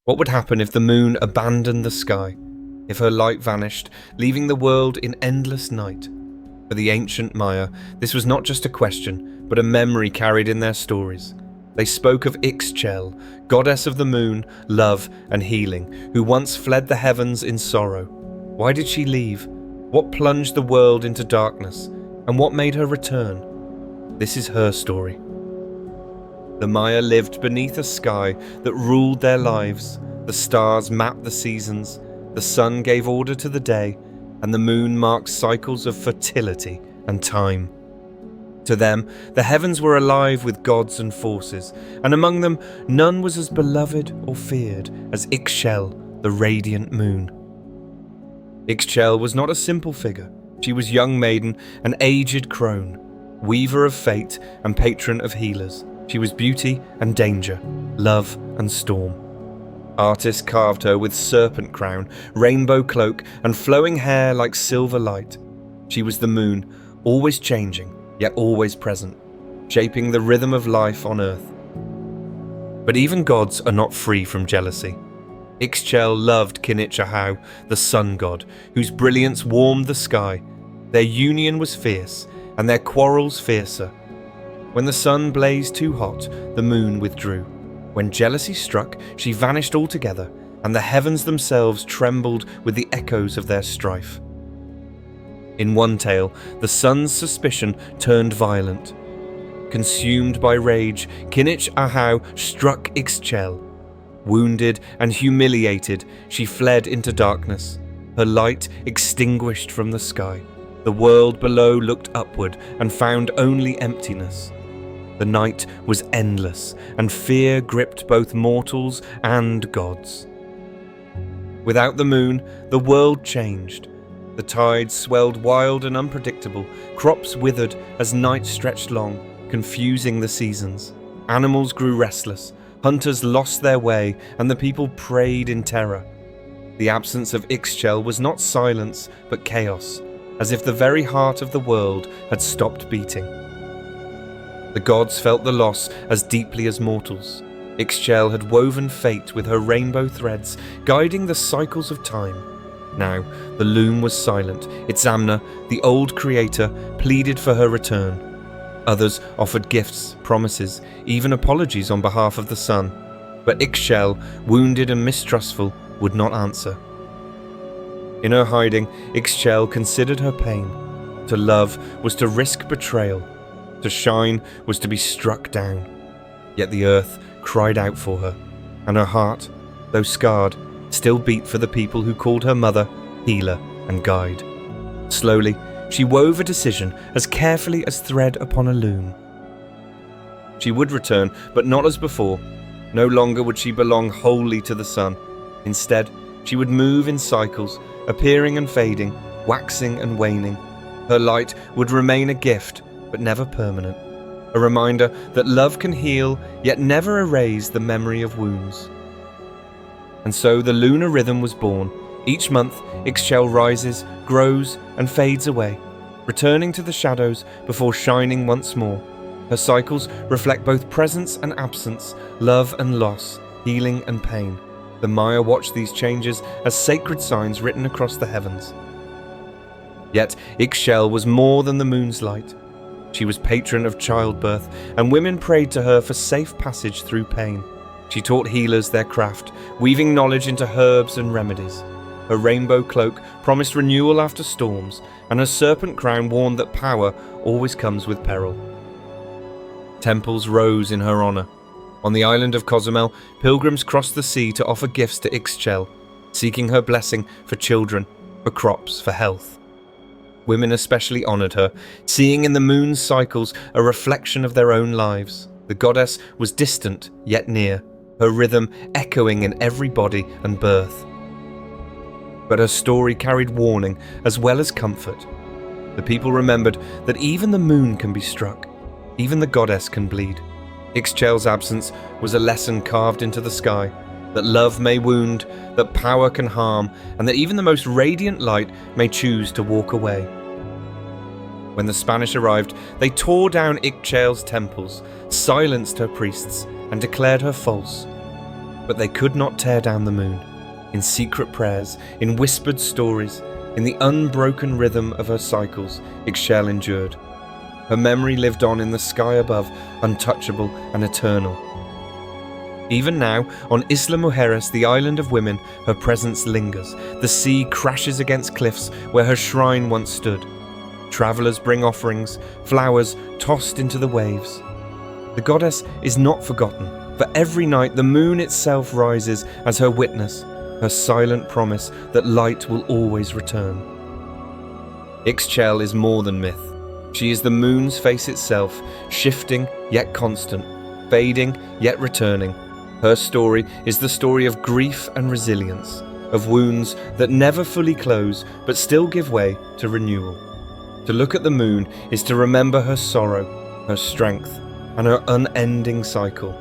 What would happen if the moon abandoned the sky, if her light vanished, leaving the world in endless night? For the ancient Maya, this was not just a question, but a memory carried in their stories. They spoke of Ix Chel, goddess of the moon, love and healing, who once fled the heavens in sorrow. Why did she leave? What plunged the world into darkness? And what made her return? This is her story. The Maya lived beneath a sky that ruled their lives. The stars mapped the seasons, the sun gave order to the day, and the moon marked cycles of fertility and time. To them, the heavens were alive with gods and forces, and among them none was as beloved or feared as Ix Chel, the radiant moon. Ix Chel was not a simple figure. She was young maiden, an aged crone, weaver of fate and patron of healers. She was beauty and danger, love and storm. Artists carved her with serpent crown, rainbow cloak, and flowing hair like silver light. She was the moon, always changing, yet always present, shaping the rhythm of life on earth. But even gods are not free from jealousy. Ix Chel loved Kinich Ahau, the sun god, whose brilliance warmed the sky. Their union was fierce, and their quarrels fiercer. When the sun blazed too hot, the moon withdrew. When jealousy struck, she vanished altogether, and the heavens themselves trembled with the echoes of their strife. In one tale, the sun's suspicion turned violent. Consumed by rage, Kinich Ahau struck Ix Chel. Wounded and humiliated, she fled into darkness, her light extinguished from the sky. The world below looked upward and found only emptiness. The night was endless, and fear gripped both mortals and gods. Without the moon, the world changed. The tides swelled wild and unpredictable, crops withered as night stretched long, confusing the seasons. Animals grew restless, hunters lost their way, and the people prayed in terror. The absence of Ix Chel was not silence, but chaos, as if the very heart of the world had stopped beating. The gods felt the loss as deeply as mortals. Ix Chel had woven fate with her rainbow threads, guiding the cycles of time. Now, the loom was silent. Its Amna, the old creator, pleaded for her return. Others offered gifts, promises, even apologies on behalf of the sun. But Ix Chel, wounded and mistrustful, would not answer. In her hiding, Ix Chel considered her pain. To love was to risk betrayal. To shine was to be struck down. Yet the earth cried out for her, and her heart, though scarred, still beat for the people who called her mother, healer, and guide. Slowly, she wove a decision as carefully as thread upon a loom. She would return, but not as before. No longer would she belong wholly to the sun. Instead, she would move in cycles, appearing and fading, waxing and waning. Her light would remain a gift, but never permanent. A reminder that love can heal, yet never erase the memory of wounds. And so the lunar rhythm was born. Each month, Ix Chel rises, grows, and fades away, returning to the shadows before shining once more. Her cycles reflect both presence and absence, love and loss, healing and pain. The Maya watched these changes as sacred signs written across the heavens. Yet Ix Chel was more than the moon's light. She was patron of childbirth, and women prayed to her for safe passage through pain. She taught healers their craft, weaving knowledge into herbs and remedies. Her rainbow cloak promised renewal after storms, and her serpent crown warned that power always comes with peril. Temples rose in her honor. On the island of Cozumel, pilgrims crossed the sea to offer gifts to Ix Chel, seeking her blessing for children, for crops, for health. Women especially honored her, seeing in the moon's cycles a reflection of their own lives. The goddess was distant yet near, her rhythm echoing in every body and birth. But her story carried warning as well as comfort. The people remembered that even the moon can be struck, even the goddess can bleed. Ix Chel's absence was a lesson carved into the sky, that love may wound, that power can harm, and that even the most radiant light may choose to walk away. When the Spanish arrived, they tore down Ix Chel's temples, silenced her priests, and declared her false. But they could not tear down the moon. In secret prayers, in whispered stories, in the unbroken rhythm of her cycles, Ix Chel endured. Her memory lived on in the sky above, untouchable and eternal. Even now, on Isla Mujeres, the island of women, her presence lingers. The sea crashes against cliffs where her shrine once stood. Travellers bring offerings, flowers tossed into the waves. The goddess is not forgotten, for every night the moon itself rises as her witness, her silent promise that light will always return. Ix Chel is more than myth. She is the moon's face itself, shifting yet constant, fading yet returning. Her story is the story of grief and resilience, of wounds that never fully close but still give way to renewal. To look at the moon is to remember her sorrow, her strength, and her unending cycle.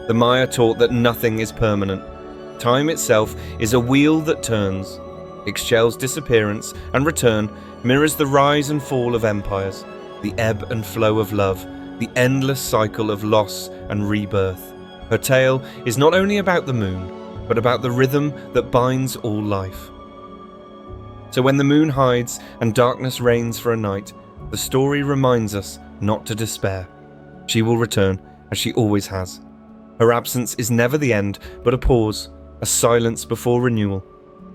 The Maya taught that nothing is permanent. Time itself is a wheel that turns. Ix Chel's disappearance and return mirrors the rise and fall of empires, the ebb and flow of love, the endless cycle of loss and rebirth. Her tale is not only about the moon, but about the rhythm that binds all life. So when the moon hides and darkness reigns for a night, the story reminds us not to despair. She will return, as she always has. Her absence is never the end, but a pause, a silence before renewal.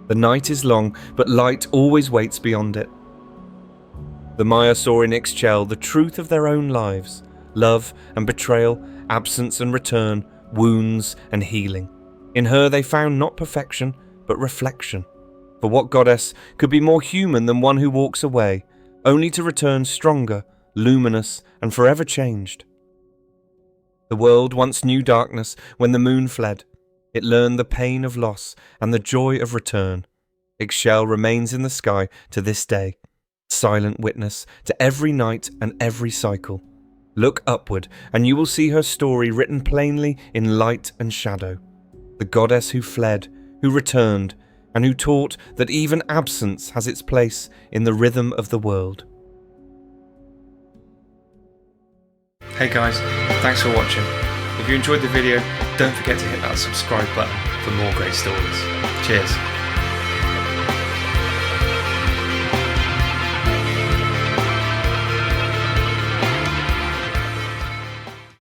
The night is long, but light always waits beyond it. The Maya saw in Ix Chel the truth of their own lives, love and betrayal, absence and return, wounds and healing. In her they found not perfection, but reflection. For what goddess could be more human than one who walks away, only to return stronger, luminous, and forever changed? The world once knew darkness when the moon fled. It learned the pain of loss and the joy of return. Ix Chel remains in the sky to this day, silent witness to every night and every cycle. Look upward, and you will see her story written plainly in light and shadow. The goddess who fled, who returned, and who taught that even absence has its place in the rhythm of the world. Hey guys, thanks for watching. If you enjoyed the video, don't forget to hit that subscribe button for more great stories. Cheers.